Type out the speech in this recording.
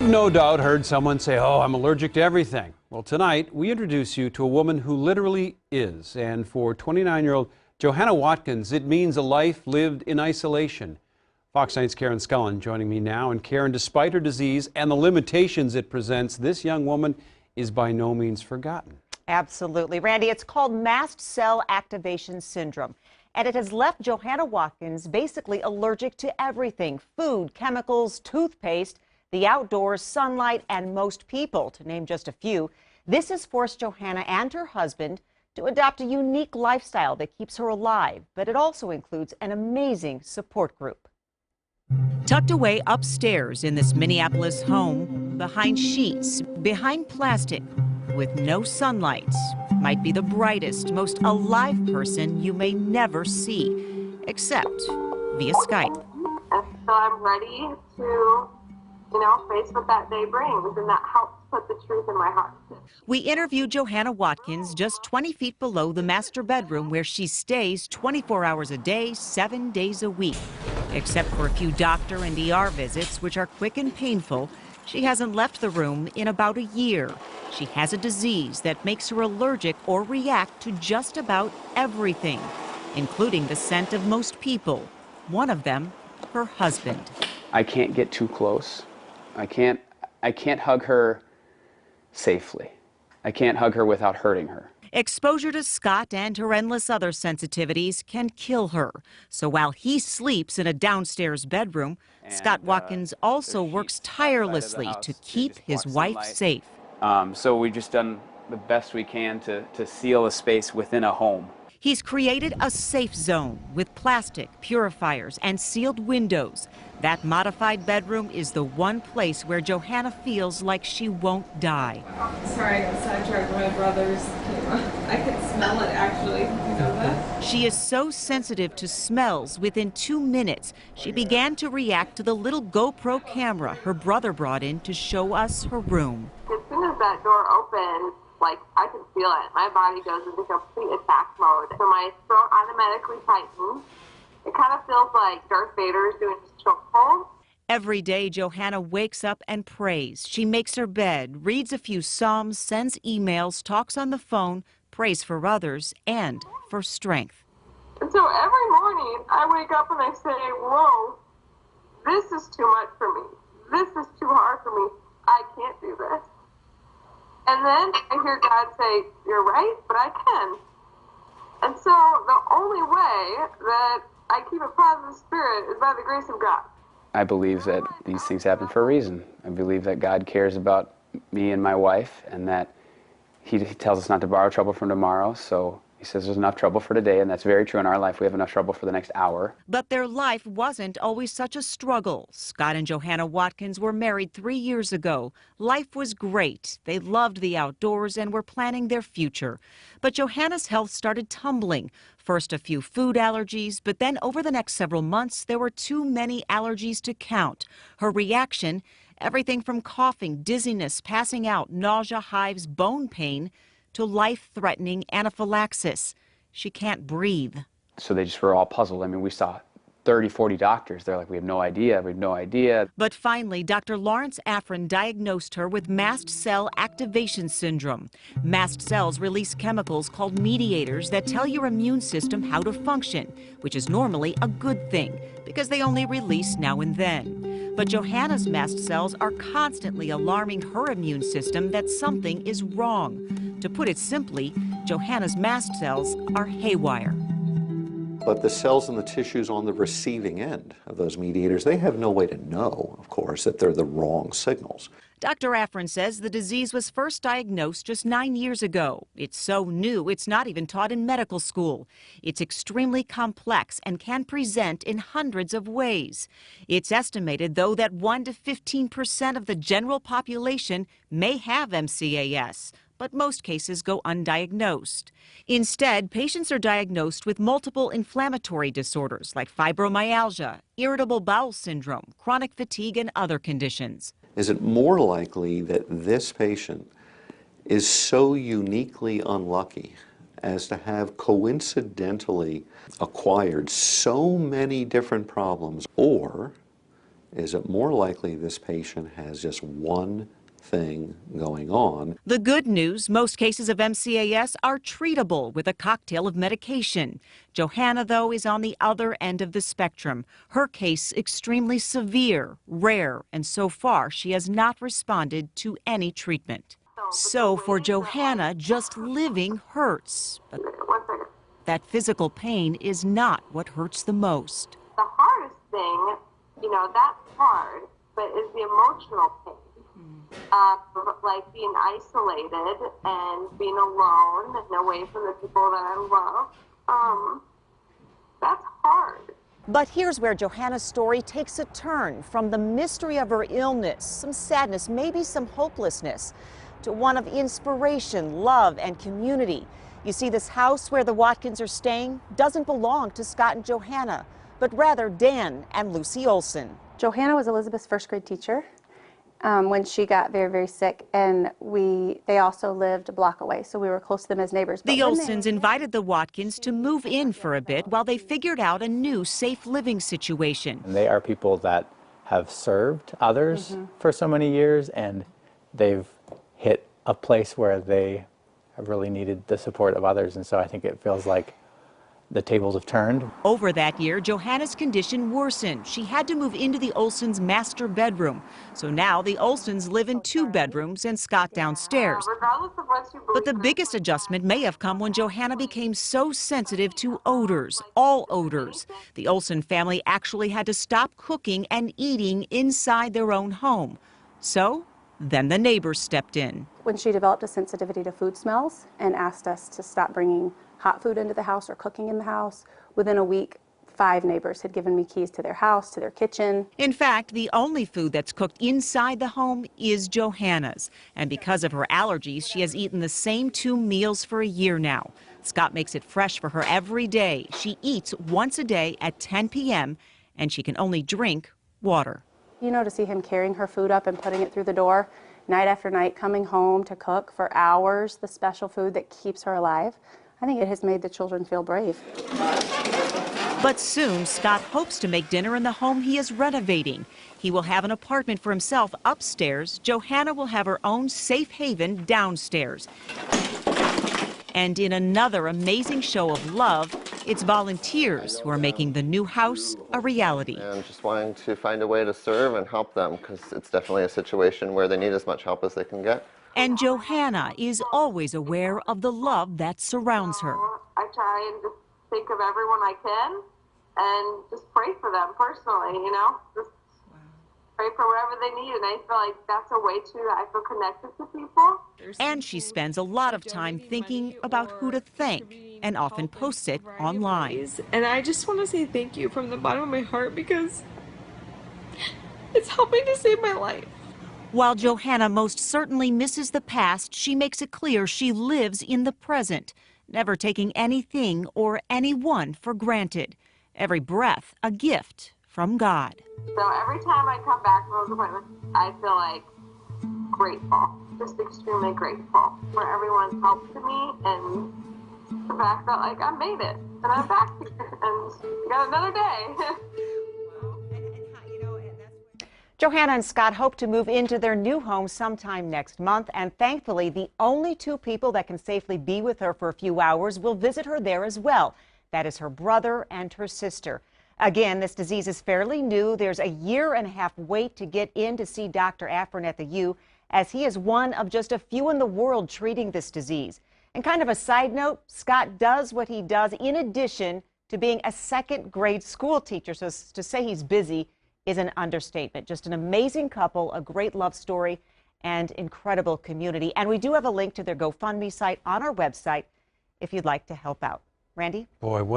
You've no doubt heard someone say, "Oh, I'm allergic to everything." Well, tonight we introduce you to a woman who literally is. And for 29-year-old Johanna Watkins, it means a life lived in isolation. Fox 9's Karen Scullen joining me now. And Karen, despite her disease and the limitations it presents, this young woman is by no means forgotten. Absolutely. Randy, it's called mast cell activation syndrome. And it has left Johanna Watkins basically allergic to everything: food, chemicals, toothpaste, the outdoors, sunlight, and most people, to name just a few. This has forced Johanna and her husband to adopt a unique lifestyle that keeps her alive, but it also includes an amazing support group. Tucked away upstairs in this Minneapolis home, behind sheets, behind plastic, with no sunlight, might be the brightest, most alive person you may never see, except via Skype. And so I'm ready to, face what that day brings, and that helps put the truth in my heart. We interviewed Johanna Watkins just 20 feet below the master bedroom where she stays 24 hours a day, 7 days a week. Except for a few doctor and ER visits, which are quick and painful, she hasn't left the room in about a year. She has a disease that makes her allergic or react to just about everything, including the scent of most people. One of them, her husband. I can't get too close. I can't hug her safely. I can't hug her without hurting her. Exposure to Scott and her endless other sensitivities can kill her. So while he sleeps in a downstairs bedroom, Scott Watkins also works tirelessly to keep his wife safe. So we've just done the best we can to seal a space within a home. He's created a safe zone with plastic, purifiers, and sealed windows. That modified bedroom is the one place where Johanna feels like she won't die. Sorry, I got sidetracked by my brother's camera. I could smell it, actually. You know that? She is so sensitive to smells, within 2 minutes, she began to react to the little GoPro camera her brother brought in to show us her room. As soon as that door opened, I can feel it. My body goes into complete attack mode. So my throat automatically tightens. It kind of feels like Darth Vader is doing his chokehold. Every day, Johanna wakes up and prays. She makes her bed, reads a few psalms, sends emails, talks on the phone, prays for others, and for strength. And so every morning, I wake up and I say, whoa, this is too much for me. This is too hard for me. I can't do this. And then I hear God say, you're right, but I can. And so the only way that I keep a positive spirit is by the grace of God. I believe that these things happen for a reason. I believe that God cares about me and my wife, and that He tells us not to borrow trouble from tomorrow. So He says there's enough trouble for today, and that's very true in our life. We have enough trouble for the next hour. But their life wasn't always such a struggle. Scott and Johanna Watkins were married 3 years ago. Life was great. They loved the outdoors and were planning their future. But Johanna's health started tumbling. First a few food allergies, but then over the next several months, there were too many allergies to count. Her reaction, everything from coughing, dizziness, passing out, nausea, hives, bone pain, to life-threatening anaphylaxis. She can't breathe. So they just were all puzzled. I mean, we saw 30, 40 doctors. They're like, we have no idea, we have no idea. But finally, Dr. Lawrence Afrin diagnosed her with mast cell activation syndrome. Mast cells release chemicals called mediators that tell your immune system how to function, which is normally a good thing because they only release now and then. But Johanna's mast cells are constantly alarming her immune system that something is wrong. To put it simply, Johanna's mast cells are haywire. But the cells in the tissues on the receiving end of those mediators, they have no way to know, of course, that they're the wrong signals. Dr. Afrin says the disease was first diagnosed just 9 years ago. It's so new, it's not even taught in medical school. It's extremely complex and can present in hundreds of ways. It's estimated, though, that 1 to 15% of the general population may have MCAS, but most cases go undiagnosed. Instead, patients are diagnosed with multiple inflammatory disorders like fibromyalgia, irritable bowel syndrome, chronic fatigue, and other conditions. Is it more likely that this patient is so uniquely unlucky as to have coincidentally acquired so many different problems, or is it more likely this patient has just one thing going on. The good news, most cases of MCAS are treatable with a cocktail of medication. Johanna, though, is on the other end of the spectrum. Her case extremely severe, rare, and so far she has not responded to any treatment. So for Johanna, just living hurts. But that physical pain is not what hurts the most. The hardest thing, that's hard, but is the emotional pain. Like being isolated and being alone and away from the people that I love. That's hard. But here's where Johanna's story takes a turn from the mystery of her illness, some sadness, maybe some hopelessness, to one of inspiration, love, and community. You see, this house where the Watkins are staying doesn't belong to Scott and Johanna, but rather Dan and Lucy Olson. Johanna was Elizabeth's first grade teacher when she got very, very sick, and they also lived a block away, so we were close to them as neighbors. The Olsons invited the Watkins to move in for a bit while they figured out a new safe living situation. And they are people that have served others for so many years, and they've hit a place where they have really needed the support of others, and so I think it feels like the tables have turned. Over that year, Johanna's condition worsened. She had to move into the Olsons' master bedroom. So now the Olsons live in 2 bedrooms and Scott downstairs. But the biggest adjustment may have come when Johanna became so sensitive to odors, all odors. The Olson family actually had to stop cooking and eating inside their own home. So then the neighbors stepped in. When she developed a sensitivity to food smells and asked us to stop bringing hot food into the house or cooking in the house, within a week, 5 neighbors had given me keys to their house, to their kitchen. In fact, the only food that's cooked inside the home is Johanna's. And because of her allergies, she has eaten the same 2 meals for a year now. Scott makes it fresh for her every day. She eats once a day at 10 p.m. and she can only drink water. To see him carrying her food up and putting it through the door, night after night, coming home to cook for hours, the special food that keeps her alive, I think it has made the children feel brave. But soon, Scott hopes to make dinner in the home he is renovating. He will have an apartment for himself upstairs. Johanna will have her own safe haven downstairs. And in another amazing show of love, it's volunteers who are making the new house a reality. And just wanting to find a way to serve and help them, because it's definitely a situation where they need as much help as they can get. And Johanna is always aware of the love that surrounds her. I try and just think of everyone I can and just pray for them personally, just pray for whatever they need. And I feel like that's a way I feel connected to people. And she spends a lot of time thinking about who to thank and often posts it online. And I just want to say thank you from the bottom of my heart, because it's helping to save my life. While Johanna most certainly misses the past, she makes it clear she lives in the present, never taking anything or anyone for granted. Every breath a gift from God. So every time I come back from those appointments, I feel like grateful, just extremely grateful for everyone's help to me, and the fact that I made it and I'm back here and got another day. Johanna and Scott hope to move into their new home sometime next month, and thankfully the only 2 people that can safely be with her for a few hours will visit her there as well. That is her brother and her sister. Again, this disease is fairly new. There's a 1.5 year wait to get in to see Dr. Afrin at the U, as he is one of just a few in the world treating this disease. And kind of a side note, Scott does what he does in addition to being a 2nd grade school teacher, so to say he's busy is an understatement. Just an amazing couple, a great love story, and incredible community. And we do have a link to their GoFundMe site on our website if you'd like to help out. Randy? Boy, what